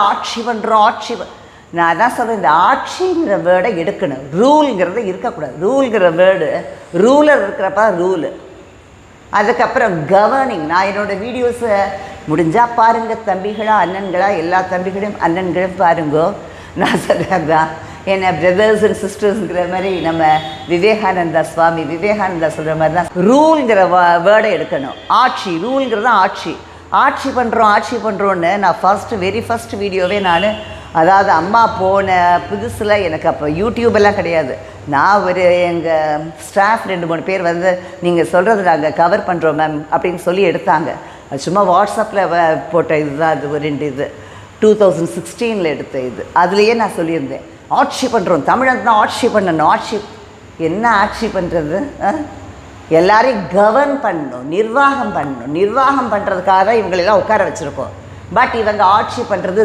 ஆட்சி பண்ணுறோம் நான் அதான் சொல்கிறேன், இந்த ஆட்சிங்கிற வேர்டை எடுக்கணும். ரூல்ங்கிறது இருக்கக்கூடாது. ரூல்ங்கிற வேர்டு ரூலர் இருக்கிறப்ப ரூலு. அதுக்கப்புறம் கவர்னிங். நான் என்னோடய வீடியோஸை முடிஞ்சால் பாருங்கள் தம்பிகளா அண்ணன்களா, எல்லா தம்பிகளையும் அண்ணன்களும் பாருங்கோ. நான் சொல்கிறேன் தான் என்ன பிரதர்ஸ் அண்ட் சிஸ்டர்ஸுங்கிற மாதிரி நம்ம விவேகானந்தா சொல்கிற மாதிரி தான் ரூல்ங்கிற வேர்டை எடுக்கணும். ஆட்சி, ரூல்ங்கிறது தான் ஆட்சி பண்ணுறோன்னு நான் வெரி ஃபஸ்ட் வீடியோவே நான், அதாவது அம்மா போன புதுசில் எனக்கு அப்போ யூடியூபெல்லாம் கிடையாது. நான் எங்கள் ஸ்டாஃப் 2-3 பேர் வந்து நீங்கள் சொல்கிறது நாங்கள் கவர் பண்ணுறோம் மேம் அப்படின்னு சொல்லி எடுத்தாங்க. அது சும்மா வாட்ஸ்அப்பில் போட்ட இதுதான். அது ஒரு 2 இது 2016 எடுத்த இது. அதுலேயே நான் சொல்லியிருந்தேன், ஆட்சி பண்ணுறோம், தமிழன் தான் ஆட்சி பண்ணணும். என்ன ஆட்சி பண்ணுறது? எல்லாரையும் கவர்ன் பண்ணணும், நிர்வாகம் பண்ணுறதுக்காக தான் இவங்களெல்லாம் உட்கார வச்சுருக்கோம். பட் இவங்க ஆட்சி பண்ணுறது